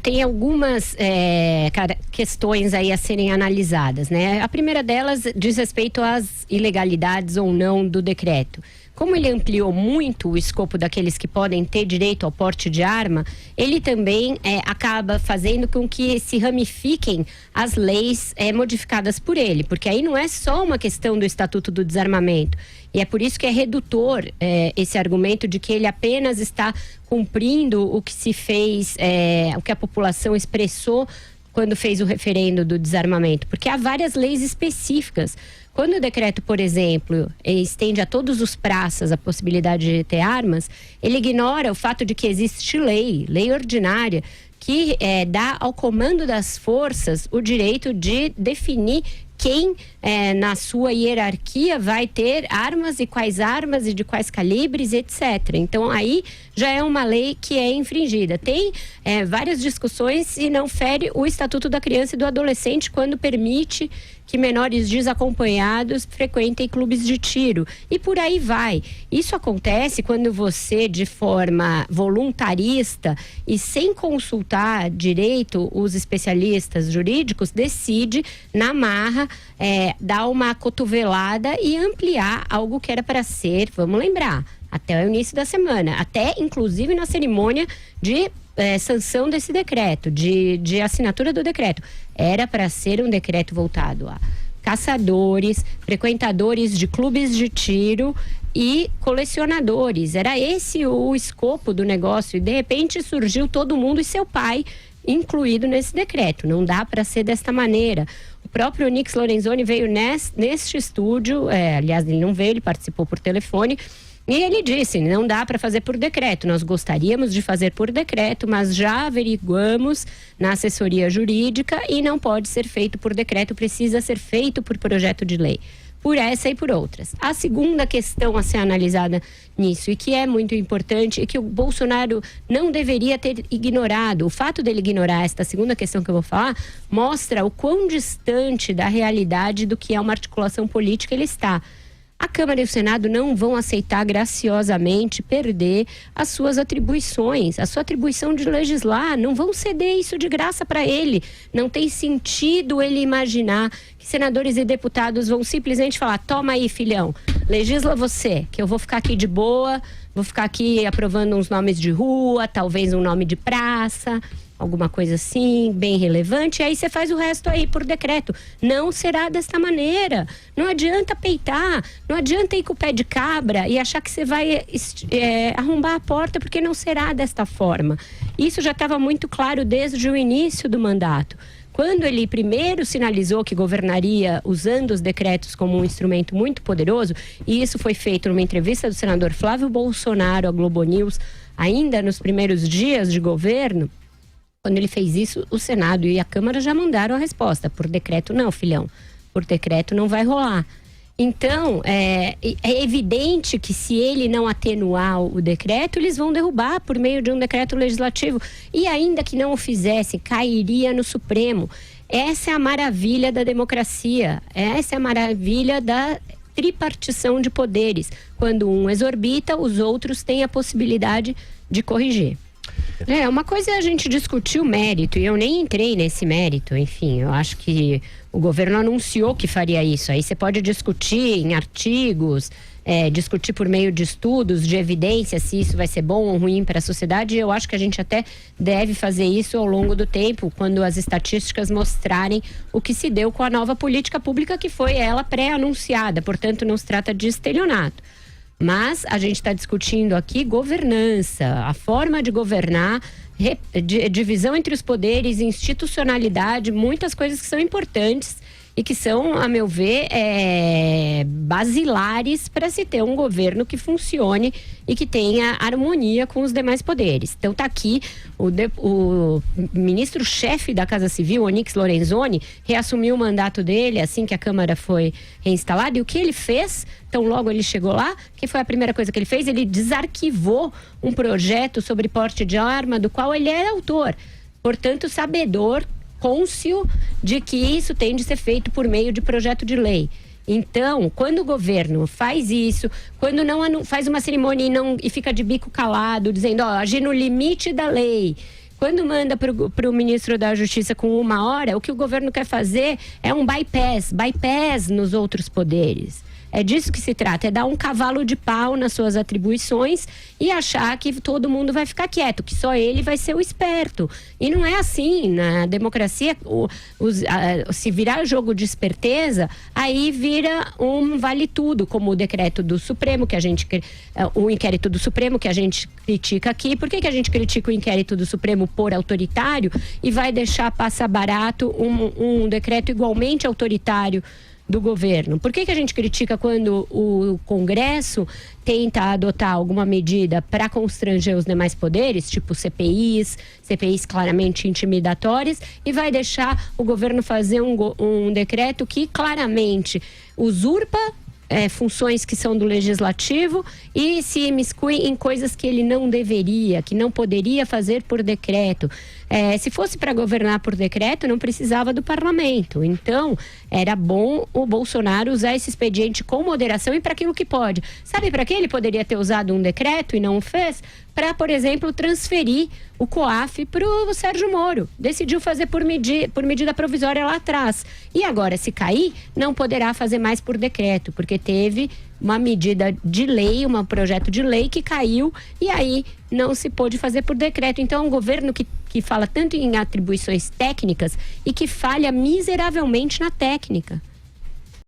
tem algumas questões aí a serem analisadas, né? A primeira delas diz respeito às ilegalidades ou não do decreto. Como ele ampliou muito o escopo daqueles que podem ter direito ao porte de arma, ele também acaba fazendo com que se ramifiquem as leis modificadas por ele, porque aí não é só uma questão do Estatuto do Desarmamento, e é por isso que é redutor esse argumento de que ele apenas está cumprindo o que se fez, o que a população expressou quando fez o referendo do desarmamento, porque há várias leis específicas. Quando o decreto, por exemplo, estende a todos os praças a possibilidade de ter armas, ele ignora o fato de que existe lei ordinária, que dá ao comando das forças o direito de definir quem, na sua hierarquia, vai ter armas e de quais calibres, etc. Então, aí já é uma lei que é infringida. Tem várias discussões se não fere o Estatuto da Criança e do Adolescente quando permite que menores desacompanhados frequentem clubes de tiro. E por aí vai. Isso acontece quando você, de forma voluntarista e sem consultar direito os especialistas jurídicos, decide, na marra, dar uma cotovelada e ampliar algo que era para ser, vamos lembrar, até o início da semana, até inclusive na cerimônia de sanção desse decreto, de assinatura do decreto. Era para ser um decreto voltado a caçadores, frequentadores de clubes de tiro e colecionadores. Era esse o escopo do negócio e de repente surgiu todo mundo e seu pai incluído nesse decreto. Não dá para ser desta maneira. O próprio Onyx Lorenzoni veio neste estúdio, aliás, ele não veio, ele participou por telefone, e ele disse, não dá para fazer por decreto, nós gostaríamos de fazer por decreto, mas já averiguamos na assessoria jurídica e não pode ser feito por decreto, precisa ser feito por projeto de lei. Por essa e por outras. A segunda questão a ser analisada nisso, e que é muito importante, e que o Bolsonaro não deveria ter ignorado, o fato dele ignorar esta segunda questão que eu vou falar, mostra o quão distante da realidade do que é uma articulação política ele está. A Câmara e o Senado não vão aceitar graciosamente perder as suas atribuições, a sua atribuição de legislar, não vão ceder isso de graça para ele. Não tem sentido ele imaginar que senadores e deputados vão simplesmente falar, toma aí, filhão, legisla você, que eu vou ficar aqui de boa, vou ficar aqui aprovando uns nomes de rua, talvez um nome de praça, alguma coisa assim, bem relevante, e aí você faz o resto aí por decreto. Não será desta maneira. Não adianta peitar, não adianta ir com o pé de cabra e achar que você vai arrombar a porta, porque não será desta forma. Isso já estava muito claro desde o início do mandato. Quando ele primeiro sinalizou que governaria usando os decretos como um instrumento muito poderoso, e isso foi feito numa entrevista do senador Flávio Bolsonaro à Globo News, ainda nos primeiros dias de governo, quando ele fez isso, o Senado e a Câmara já mandaram a resposta. Por decreto não, filhão. Por decreto não vai rolar. Então, é evidente que se ele não atenuar o decreto, eles vão derrubar por meio de um decreto legislativo. E ainda que não o fizesse, cairia no Supremo. Essa é a maravilha da democracia. Essa é a maravilha da tripartição de poderes. Quando um exorbita, os outros têm a possibilidade de corrigir. Uma coisa é a gente discutir o mérito, e eu nem entrei nesse mérito, enfim, eu acho que o governo anunciou que faria isso, aí você pode discutir em artigos, discutir por meio de estudos, de evidência, se isso vai ser bom ou ruim para a sociedade, e eu acho que a gente até deve fazer isso ao longo do tempo, quando as estatísticas mostrarem o que se deu com a nova política pública, que foi ela pré-anunciada, portanto não se trata de estelionato. Mas a gente está discutindo aqui governança, a forma de governar, divisão entre os poderes, institucionalidade, muitas coisas que são importantes e que são, a meu ver, basilares para se ter um governo que funcione e que tenha harmonia com os demais poderes. Então está aqui o ministro-chefe da Casa Civil, Onyx Lorenzoni, reassumiu o mandato dele assim que a Câmara foi reinstalada, e o que ele fez, então logo ele chegou lá, que foi a primeira coisa que ele fez, ele desarquivou um projeto sobre porte de arma do qual ele é autor, portanto sabedor, cônscio de que isso tem de ser feito por meio de projeto de lei. Então, quando o governo faz isso, quando não faz uma cerimônia e fica de bico calado, dizendo, agir no limite da lei, Quando manda para o ministro da Justiça com 1 hora, o que o governo quer fazer é um bypass nos outros poderes. É disso que se trata, é dar um cavalo de pau nas suas atribuições e achar que todo mundo vai ficar quieto, que só ele vai ser o esperto. E não é assim. Na democracia, se virar jogo de esperteza, aí vira um vale tudo, como o decreto do Supremo, o inquérito do Supremo que a gente critica aqui. Por que a gente critica o inquérito do Supremo por autoritário e vai deixar passar barato um decreto igualmente autoritário do governo? Por que a gente critica quando o Congresso tenta adotar alguma medida para constranger os demais poderes, tipo CPIs claramente intimidatórias, e vai deixar o governo fazer um decreto que claramente usurpa funções que são do legislativo e se imiscui em coisas que ele não deveria, que não poderia fazer por decreto. Se fosse para governar por decreto, não precisava do parlamento. Então, era bom o Bolsonaro usar esse expediente com moderação e para aquilo que pode. Sabe para que ele poderia ter usado um decreto e não o fez? Para, por exemplo, transferir o COAF para o Sérgio Moro. Decidiu fazer por medida provisória lá atrás. E agora, se cair, não poderá fazer mais por decreto, porque teve uma medida de lei, um projeto de lei que caiu e aí não se pôde fazer por decreto. Então, é um governo que fala tanto em atribuições técnicas e que falha miseravelmente na técnica.